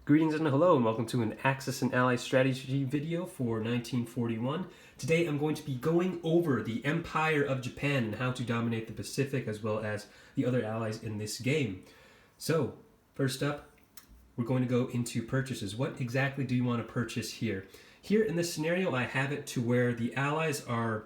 Greetings and hello, and welcome to an Axis and Allies strategy video for 1941. Today I'm going to be going over the Empire of Japan and how to dominate the Pacific as well as the other allies in this game. So, first up, we're going to go into purchases. What exactly do you want to purchase here? Here in this scenario, I have it to where the allies are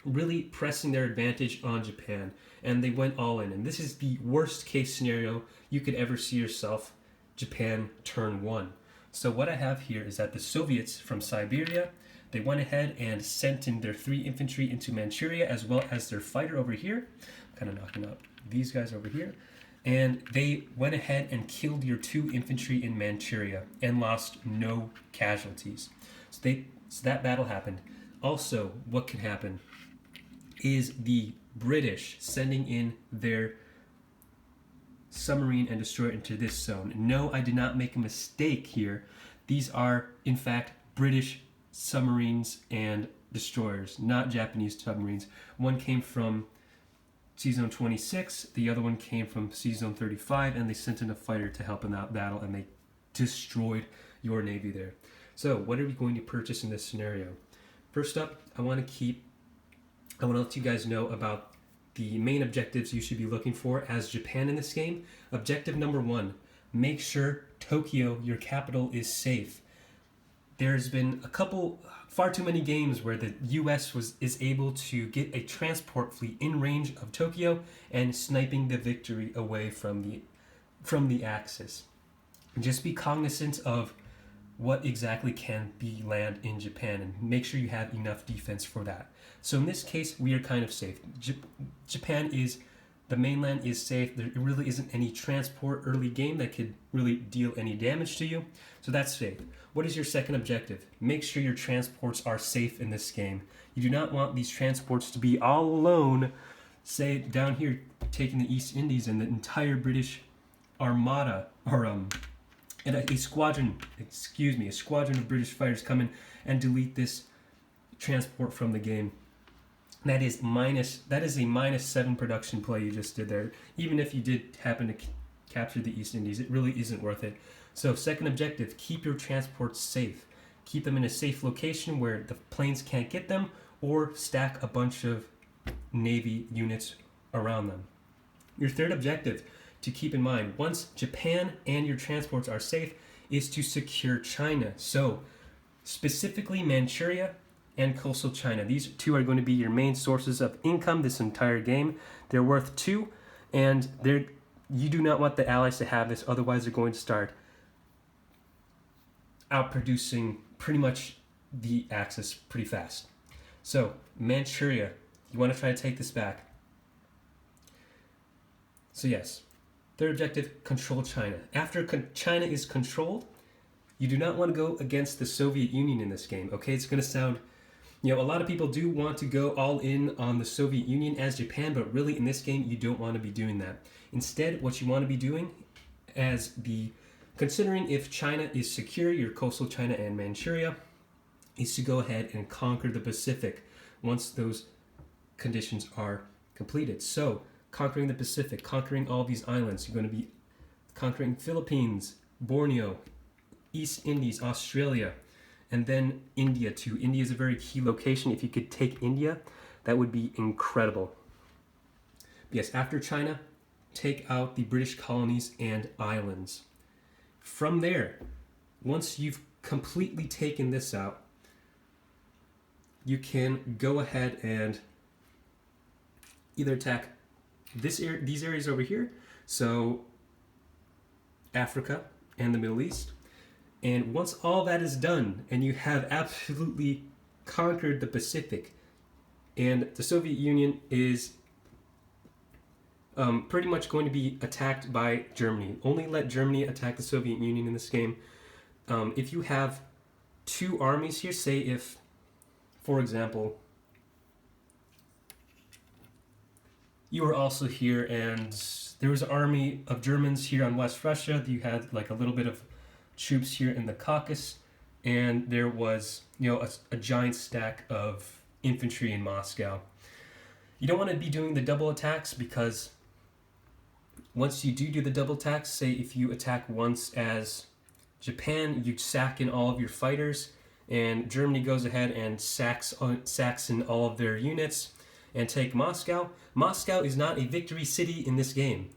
really pressing their advantage on Japan, and they went all in. And this is the worst case scenario you could ever see yourself Japan turn one. So what I have here is that the Soviets from Siberia, they went ahead and sent in their 3 infantry into Manchuria as well as their fighter over here. I'm kind of knocking out these guys over here. And they went ahead and killed your 2 infantry in Manchuria and lost no casualties. So that battle happened. Also, what can happen is the British sending in their submarine and destroyer into this zone. No, I did not make a mistake here. These are, in fact, British submarines and destroyers, not Japanese submarines. One came from Sea Zone 26, the other one came from Sea Zone 35, and they sent in a fighter to help in that battle, and they destroyed your navy there. So, what are we going to purchase in this scenario? First up, I want to let you guys know about the main objectives you should be looking for as Japan in this game. Objective number 1, make sure Tokyo, your capital, is safe. There's been far too many games where the US is able to get a transport fleet in range of Tokyo and sniping the victory away from the Axis. Just be cognizant of what exactly can be land in Japan and make sure you have enough defense for that. So in this case, we are kind of safe. The mainland is safe. There really isn't any transport early game that could really deal any damage to you. So that's safe. What is your second objective? Make sure your transports are safe in this game. You do not want these transports to be all alone, say down here taking the East Indies and the entire British armada, or and a squadron of British fighters come in and delete this transport from the game. That is a -7 production play you just did there. Even if you did happen to capture the East Indies, it really isn't worth it. So second objective, keep your transports safe. Keep them in a safe location where the planes can't get them, or stack a bunch of Navy units around them. Your third objective to keep in mind, once Japan and your transports are safe, is to secure China. So specifically Manchuria and coastal China. These 2 are going to be your main sources of income this entire game. They're worth 2, and you do not want the Allies to have this, otherwise they're going to start outproducing pretty much the Axis pretty fast. So Manchuria, you want to try to take this back. So yes, third objective, control China. After China is controlled, you do not want to go against the Soviet Union in this game. Okay, it's going to sound, a lot of people do want to go all in on the Soviet Union as Japan, but really in this game, you don't want to be doing that. Instead, what you want to be doing considering if China is secure, your coastal China and Manchuria, is to go ahead and conquer the Pacific once those conditions are completed. So, conquering the Pacific, conquering all these islands, you're going to be conquering Philippines, Borneo, East Indies, Australia, and then India too. India is a very key location. If you could take India, that would be incredible. Yes, after China, take out the British colonies and islands. From there, once you've completely taken this out, you can go ahead and either attack these areas over here, so Africa and the Middle East. And once all that is done and you have absolutely conquered the Pacific, and the Soviet Union is pretty much going to be attacked by Germany. Only let Germany attack the Soviet Union in this game. If you have 2 armies here, say if, for example, you were also here and there was an army of Germans here on West Russia, you had like a little bit of troops here in the Caucasus, and there was a giant stack of infantry in Moscow. You don't want to be doing the double attacks, because once you do the double attacks, say if you attack once as Japan, you sack in all of your fighters, and Germany goes ahead and sacks in all of their units and take Moscow. Moscow is not a victory city in this game.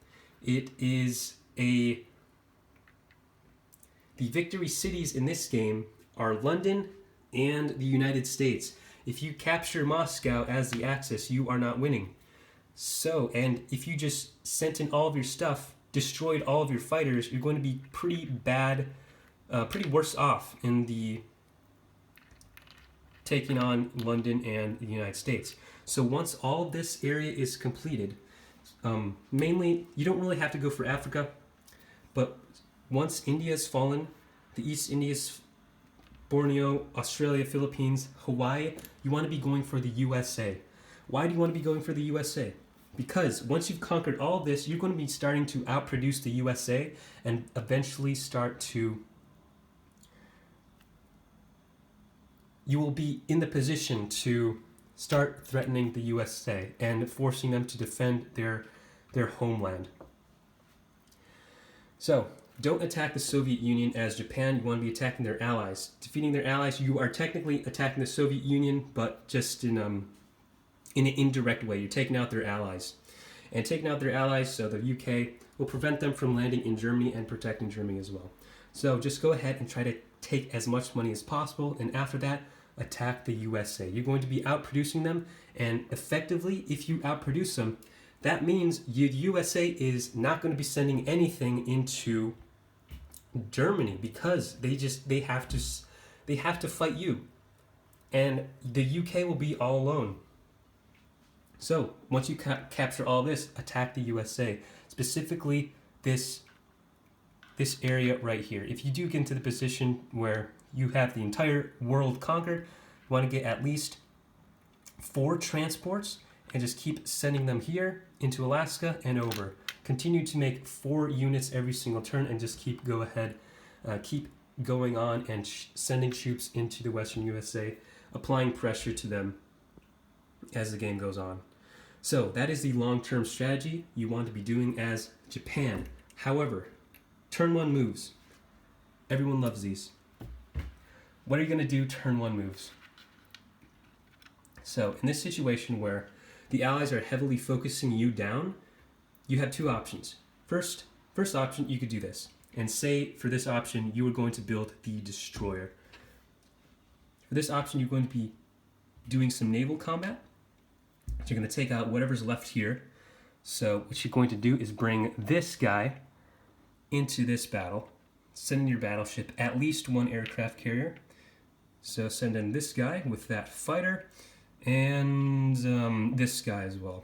It is the victory cities in this game are London and the United States. If you capture Moscow as the Axis, you are not winning. So, and if you just sent in all of your stuff, destroyed all of your fighters, you're going to be pretty bad, pretty worse off in the taking on London and the United States. So once all of this area is completed, mainly, you don't really have to go for Africa, but once India's fallen, the East Indies, Borneo, Australia, Philippines, Hawaii, you want to be going for the USA. Why do you want to be going for the USA? Because once you've conquered all of this, you're going to be starting to outproduce the USA and eventually you will be in the position to start threatening the USA and forcing them to defend their homeland. So, don't attack the Soviet Union as Japan. You want to be attacking their allies. Defeating their allies, you are technically attacking the Soviet Union, but just in an indirect way. You're taking out their allies. And taking out their allies, so the UK, will prevent them from landing in Germany and protecting Germany as well. So just go ahead and try to take as much money as possible, and after that, attack the USA. You're going to be outproducing them, and effectively, if you outproduce them, that means the USA is not going to be sending anything into Germany because they have to fight you, and the UK will be all alone. So once you capture all this, attack the USA, specifically this area right here. If you do get into the position where you have the entire world conquered, you want to get at least 4 transports and just keep sending them here into Alaska and over. Continue to make 4 units every single turn and just keep going on and sending troops into the Western USA, applying pressure to them as the game goes on. So that is the long-term strategy you want to be doing as Japan. However, turn 1 moves. Everyone loves these. What are you going to do turn 1 moves? So in this situation where the allies are heavily focusing you down, you have 2 options. First option, you could do this. And say for this option, you are going to build the destroyer. For this option, you're going to be doing some naval combat. You're going to take out whatever's left here. So what you're going to do is bring this guy into this battle. Send in your battleship at least 1 aircraft carrier. So send in this guy with that fighter and this guy as well.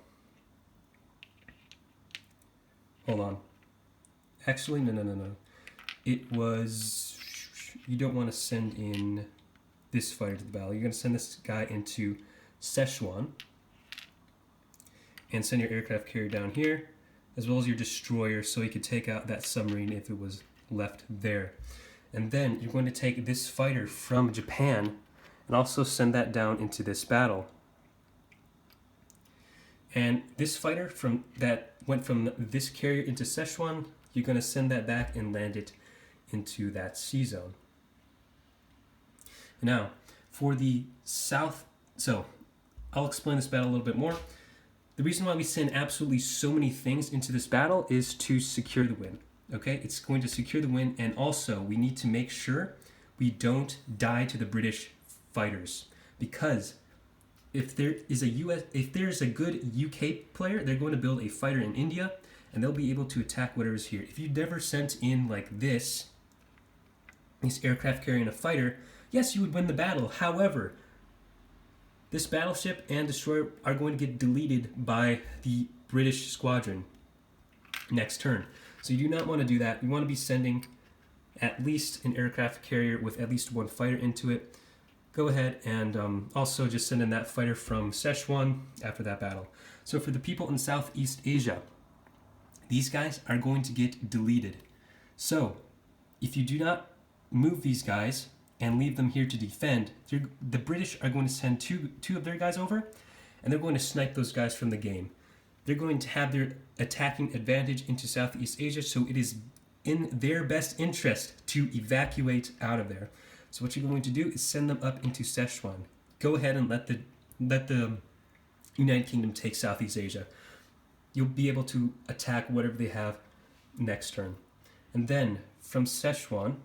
Hold on. Actually, no. It was... You don't want to send in this fighter to the battle. You're going to send this guy into Szechuan and send your aircraft carrier down here, as well as your destroyer, so you could take out that submarine if it was left there. And then you're going to take this fighter from Japan and also send that down into this battle. And this fighter that went from this carrier into Szechuan, you're going to send that back and land it into that sea zone. Now, for the south, so I'll explain this battle a little bit more. The reason why we send absolutely so many things into this battle is to secure the win. Okay, it's going to secure the win, and also we need to make sure we don't die to the British fighters, because if there's a good UK player, they're going to build a fighter in India, and they'll be able to attack whatever's here. If you never sent in like this aircraft carrying a fighter, yes, you would win the battle. However, this battleship and destroyer are going to get deleted by the British squadron next turn. So you do not want to do that. You want to be sending at least an aircraft carrier with at least 1 fighter into it. Go ahead and also just send in that fighter from Szechuan after that battle. So for the people in Southeast Asia, these guys are going to get deleted. So if you do not move these guys and leave them here to defend, the British are going to send two of their guys over, and they're going to snipe those guys from the game. They're going to have their attacking advantage into Southeast Asia, so it is in their best interest to evacuate out of there. So what you're going to do is send them up into Szechuan. Go ahead and let the United Kingdom take Southeast Asia. You'll be able to attack whatever they have next turn. And then from Szechuan,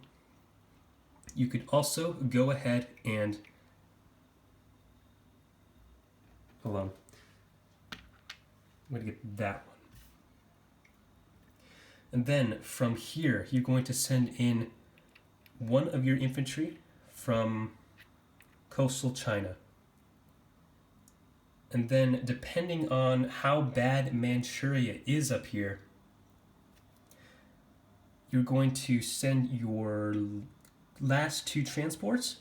you could also go ahead and hold on. I'm going to get that one. And then from here, you're going to send in one of your infantry from coastal China. And then depending on how bad Manchuria is up here, you're going to send your last 2 transports,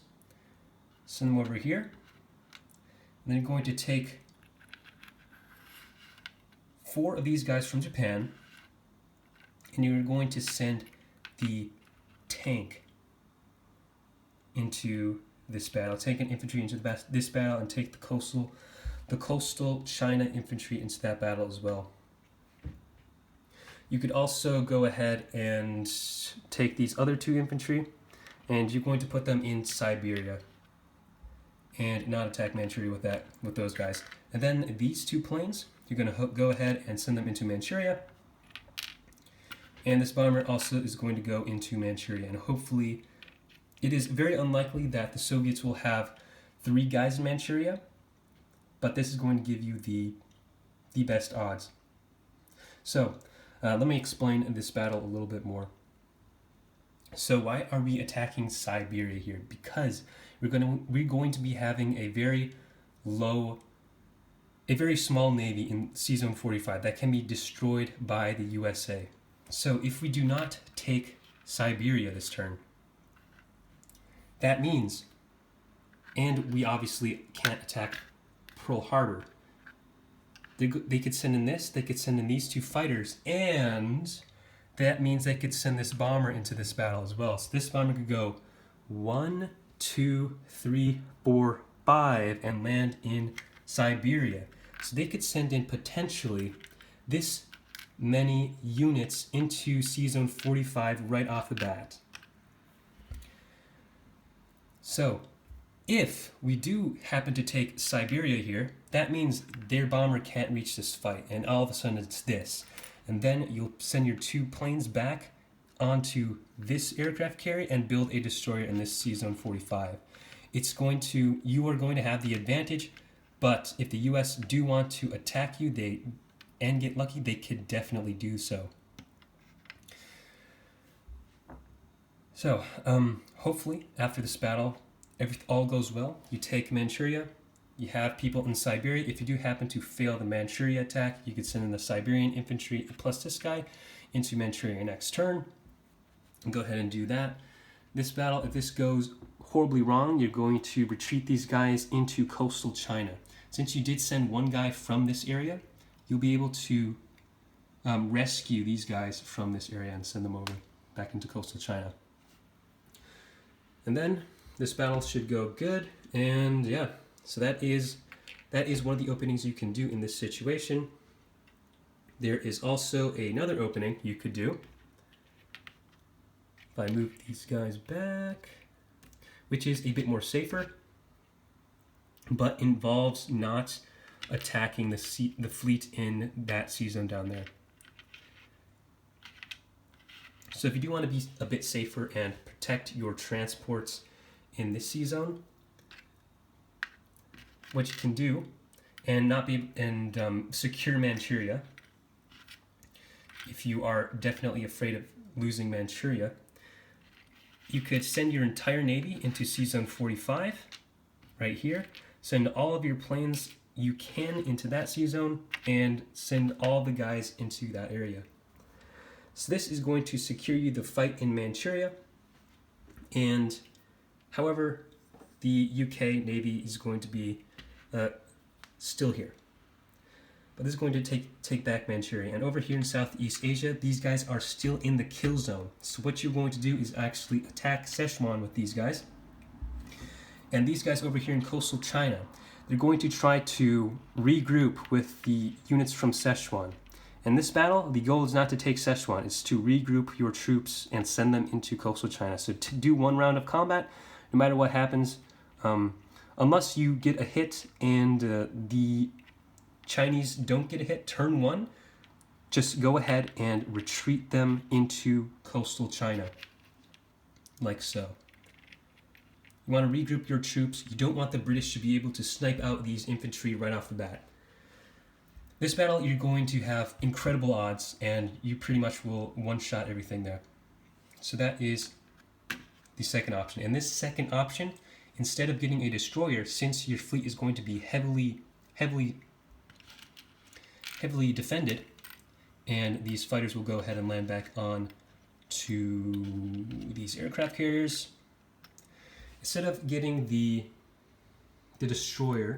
send them over here. And then you're going to take 4 of these guys from Japan, and you're going to send the tank into this battle. Take an infantry into this battle, and take the coastal China infantry into that battle as well. You could also go ahead and take these other 2 infantry, and you're going to put them in Siberia and not attack Manchuria with those guys. And then these 2 planes, you're going to go ahead and send them into Manchuria. And this bomber also is going to go into Manchuria. And hopefully, it is very unlikely that the Soviets will have 3 guys in Manchuria, but this is going to give you the best odds. So, let me explain this battle a little bit more. So why are we attacking Siberia here? Because we're going to be having a very small navy in C-Zone 45 that can be destroyed by the USA. So if we do not take Siberia this turn, that means, and we obviously can't attack Pearl Harbor. They could send in this, they could send in these 2 fighters, and that means they could send this bomber into this battle as well. So this bomber could go 1, 2, 3, 4, 5 and land in Siberia. So they could send in potentially this many units into C-Zone 45 right off the bat. So if we do happen to take Siberia here, that means their bomber can't reach this fight, and all of a sudden it's this. And then you'll send your 2 planes back onto this aircraft carrier and build a destroyer in this C-Zone 45. You are going to have the advantage, but if the US do want to attack you and get lucky, they could definitely do so. So, hopefully, after this battle, all goes well. You take Manchuria, you have people in Siberia. If you do happen to fail the Manchuria attack, you could send in the Siberian infantry plus this guy into Manchuria next turn. And go ahead and do that. This battle, if this goes horribly wrong, you're going to retreat these guys into coastal China. Since you did send one guy from this area, you'll be able to rescue these guys from this area and send them over back into coastal China. And then this battle should go good, and yeah, so that is one of the openings you can do in this situation. There is also another opening you could do. If I move these guys back, which is a bit more safer, but involves not attacking the fleet in that sea zone down there. So if you do want to be a bit safer and protect your transports in this sea zone, what you can do, and secure Manchuria, if you are definitely afraid of losing Manchuria, you could send your entire navy into C-Zone 45, right here. Send all of your planes you can into that sea zone, and send all the guys into that area. So this is going to secure you the fight in Manchuria, and however, the UK Navy is going to be still here. But this is going to take back Manchuria. And over here in Southeast Asia, these guys are still in the kill zone. So what you're going to do is actually attack Szechuan with these guys. And these guys over here in coastal China, they're going to try to regroup with the units from Szechuan. In this battle, the goal is not to take Szechuan, it's to regroup your troops and send them into coastal China. So to do one round of combat, no matter what happens, unless you get a hit and the Chinese don't get a hit turn one, just go ahead and retreat them into coastal China, like so. You want to regroup your troops. You don't want the British to be able to snipe out these infantry right off the bat. This battle, you're going to have incredible odds, and you pretty much will one-shot everything there. So that is the second option. And this second option, instead of getting a destroyer, since your fleet is going to be heavily defended, and these fighters will go ahead and land back on to these aircraft carriers. Instead of getting the destroyer,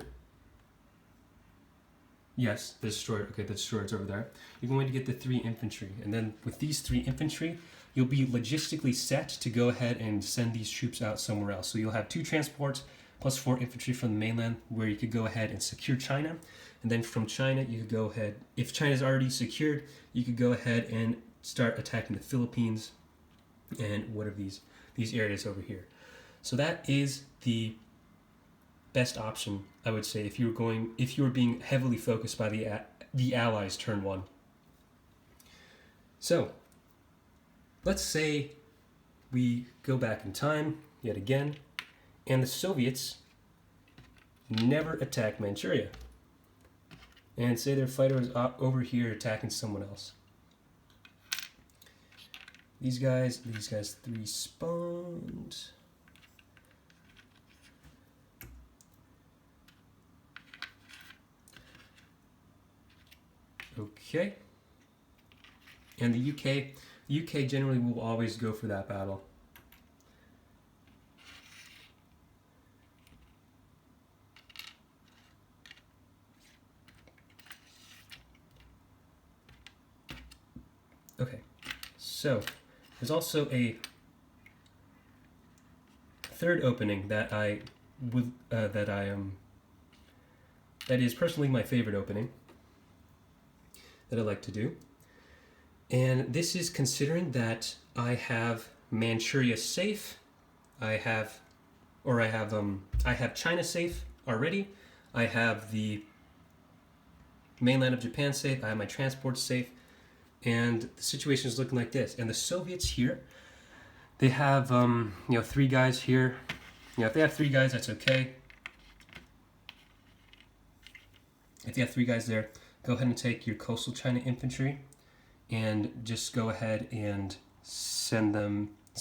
yes, the destroyer, okay, the destroyer's over there. You're going to get the 3 infantry, and then with these 3 infantry, you'll be logistically set to go ahead and send these troops out somewhere else. So you'll have 2 transports plus 4 infantry from the mainland, where you could go ahead and secure China. And then from China, you could go ahead, if China's already secured, you could go ahead and start attacking the Philippines and what are these areas over here. So that is the best option, I would say, if you were being heavily focused by the Allies turn one. So let's say we go back in time yet again, and the Soviets never attacked Manchuria. And say their fighter is over here attacking someone else. These guys 3 spawned. Okay. And the UK generally will always go for that battle. Okay, so there's also a third opening that that is personally my favorite opening that I like to do, and this is considering that I have Manchuria safe, I have China safe already, I have the mainland of Japan safe, I have my transports safe. And the situation is looking like this. And the Soviets here, they have 3 guys here. If they have 3 guys, that's okay. If you have 3 guys there, go ahead and take your coastal China infantry and just go ahead and send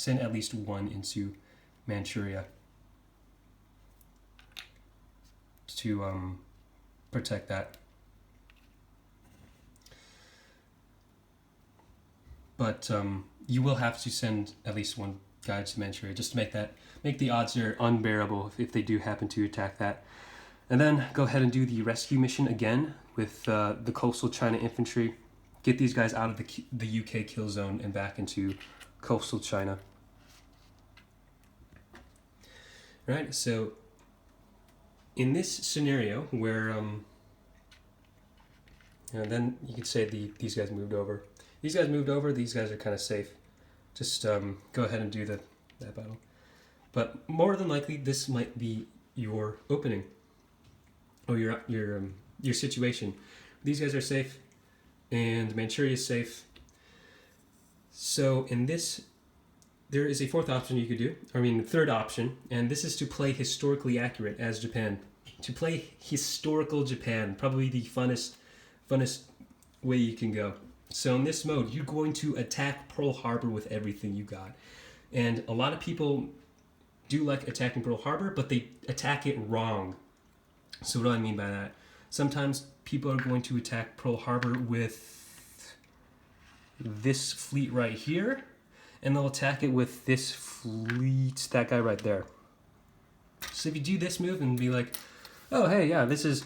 at least 1 into Manchuria to protect that. But you will have to send at least 1 guy to Manchuria just to make the odds there unbearable if they do happen to attack that. And then go ahead and do the rescue mission again with the coastal China infantry. Get these guys out of the UK kill zone and back into coastal China. Right. So in this scenario where then you could say these guys moved over. These guys moved over. These guys are kind of safe. Just go ahead and do that battle. But more than likely, this might be your opening or your situation. These guys are safe, and Manchuria is safe. So in this, there is a 4th option you could do. Third option, and this is to play historically accurate as Japan. To play historical Japan, probably the funnest way you can go. So in this mode, you're going to attack Pearl Harbor with everything you got. And a lot of people do like attacking Pearl Harbor, but they attack it wrong. So what do I mean by that? Sometimes people are going to attack Pearl Harbor with this fleet right here, and they'll attack it with this fleet, that guy right there. So if you do this move and be like, oh, hey, yeah, this is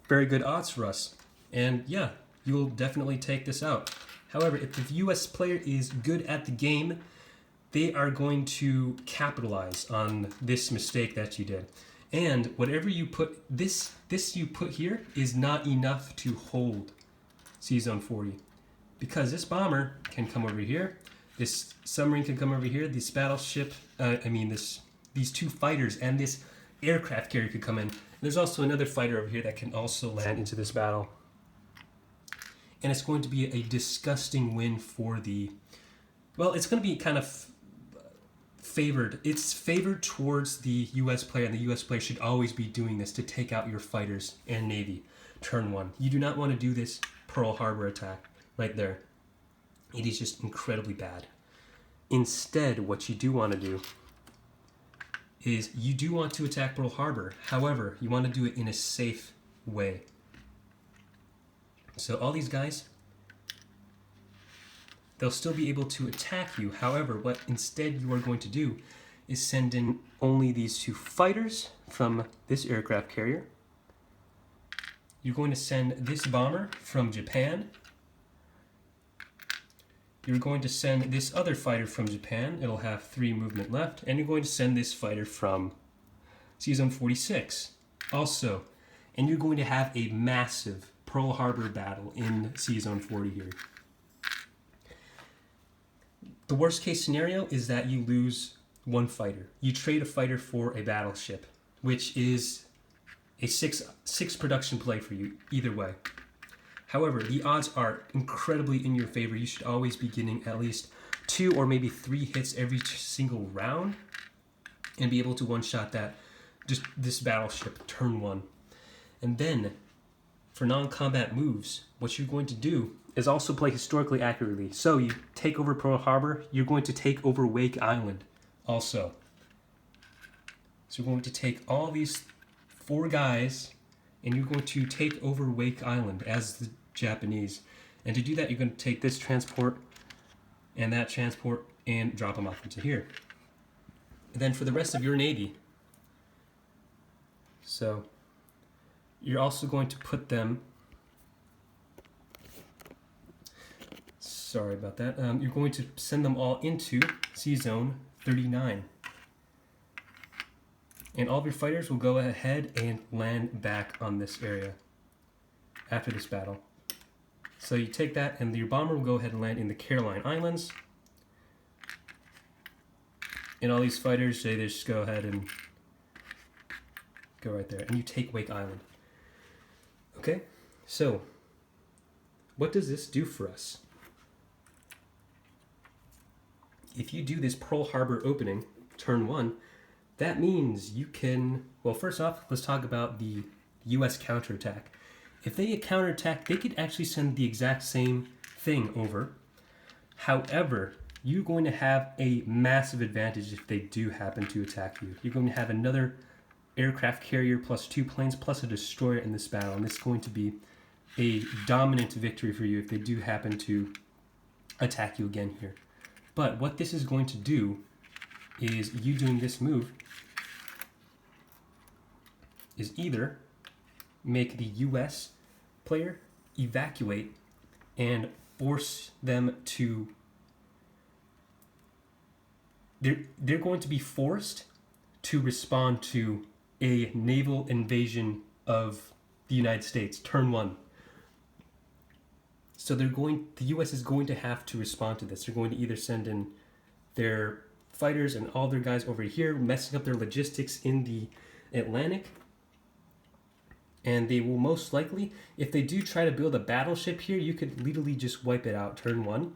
very good odds for us. And yeah, you'll definitely take this out. However, if the US player is good at the game, they are going to capitalize on this mistake that you did. And whatever you put, this you put here is not enough to hold C-Zone 40. because this bomber can come over here, this submarine can come over here, this battleship, these two fighters and this aircraft carrier could come in. There's also another fighter over here that can also land into this battle. And it's going to be a disgusting win for the... Well, it's going to be kind of favored. It's favored towards the U.S. player, and the U.S. player should always be doing this to take out your fighters and Navy. Turn 1. You do not want to do this Pearl Harbor attack right there. It is just incredibly bad. Instead, what you do want to do is you do want to attack Pearl Harbor. However, you want to do it in a safe way. So all these guys, they'll still be able to attack you. However, what instead you are going to do is send in only these two fighters from this aircraft carrier. You're going to send this bomber from Japan. You're going to send this other fighter from Japan. It'll have 3 movement left. And you're going to send this fighter from CZone 46 also. And you're going to have a massive Pearl Harbor battle in CZone 40 here. The worst case scenario is that you lose 1 fighter. You trade a fighter for a battleship, which is a 6 production play for you either way. However, the odds are incredibly in your favor. You should always be getting at least 2 or maybe 3 hits every single round and be able to one-shot this battleship turn 1. And then, for non-combat moves, what you're going to do is also play historically accurately. So you take over Pearl Harbor, you're going to take over Wake Island also. So you're going to take all these 4 guys and you're going to take over Wake Island as the Japanese. And to do that, you're going to take this transport and that transport and drop them off into here. And then for the rest of your Navy, so you're also going to put them, sorry about that, you're going to send them all into CZone 39. And all of your fighters will go ahead and land back on this area after this battle. So you take that, and your bomber will go ahead and land in the Caroline Islands. And all these fighters, they just go ahead and go right there. And you take Wake Island. Okay, so what does this do for us? If you do this Pearl Harbor opening, turn 1, that means you can... Well, first off, let's talk about the U.S. counterattack. If they counterattack, they could actually send the exact same thing over. However, you're going to have a massive advantage if they do happen to attack you. You're going to have another aircraft carrier plus 2 planes plus a destroyer in this battle, and it's going to be a dominant victory for you if they do happen to attack you again here. But what this is going to do is you doing this move is either make the US player evacuate and force them to... They're going to be forced to respond to a naval invasion of the United States, turn 1. So the US is going to have to respond to this. They're going to either send in their fighters and all their guys over here, messing up their logistics in the Atlantic. And they will most likely, if they do try to build a battleship here, you could literally just wipe it out turn 1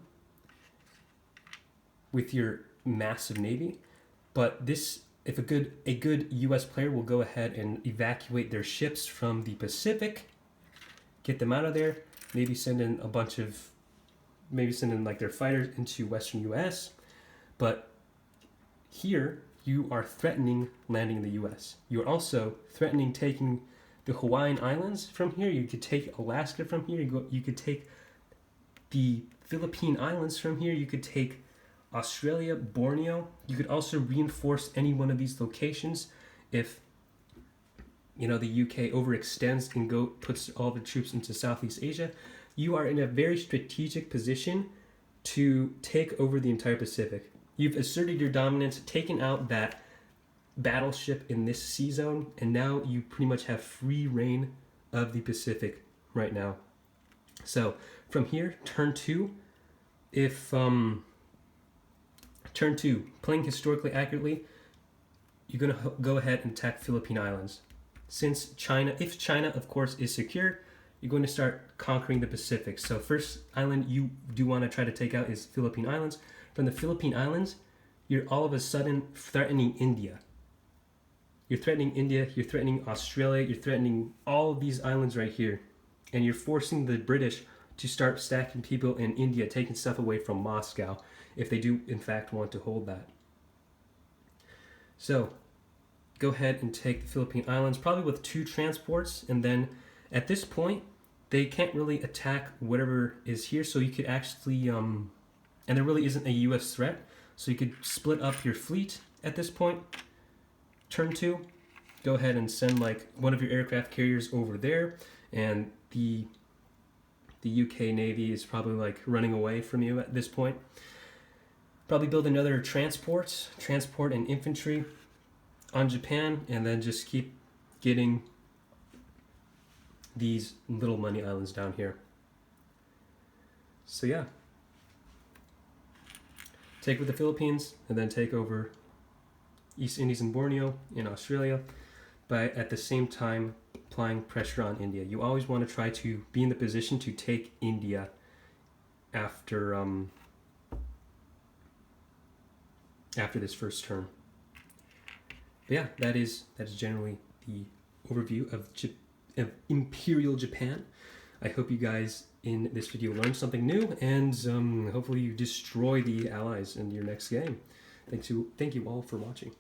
with your massive navy. But this, if a good US player will go ahead and evacuate their ships from the Pacific, get them out of there, maybe send in like their fighters into Western US. But here you are threatening landing in the US. You are also threatening taking the Hawaiian Islands from here. You could take Alaska from here. You could take the Philippine Islands from here. You could take Australia, Borneo. You could also reinforce any one of these locations if the UK overextends and puts all the troops into Southeast Asia. You are in a very strategic position to take over the entire Pacific. You've asserted your dominance, taken out that battleship in this sea zone, and now you pretty much have free reign of the Pacific right now. So from here, turn 2, if turn 2, playing historically accurately, you're going to go ahead and attack Philippine Islands. Since China, if China, of course, is secure, you're going to start conquering the Pacific. So first island you do want to try to take out is Philippine Islands. From the Philippine Islands, you're all of a sudden threatening India. You're threatening India, you're threatening Australia, you're threatening all of these islands right here. And you're forcing the British to start stacking people in India, taking stuff away from Moscow, if they do in fact want to hold that. So, go ahead and take the Philippine Islands, probably with 2 transports, and then at this point, they can't really attack whatever is here, so you could actually, and there really isn't a US threat, so you could split up your fleet at this point. Turn 2, go ahead and send like one of your aircraft carriers over there, and the UK Navy is probably like running away from you at this point. Probably build another transport and infantry on Japan, and then just keep getting these little money islands down here. So yeah, take over the Philippines and then take over East Indies and Borneo in Australia, but at the same time applying pressure on India. You always want to try to be in the position to take India after this first turn. But yeah, that is generally the overview of Imperial Japan. I hope you guys in this video learned something new, and hopefully you destroy the Allies in your next game. Thank you all for watching.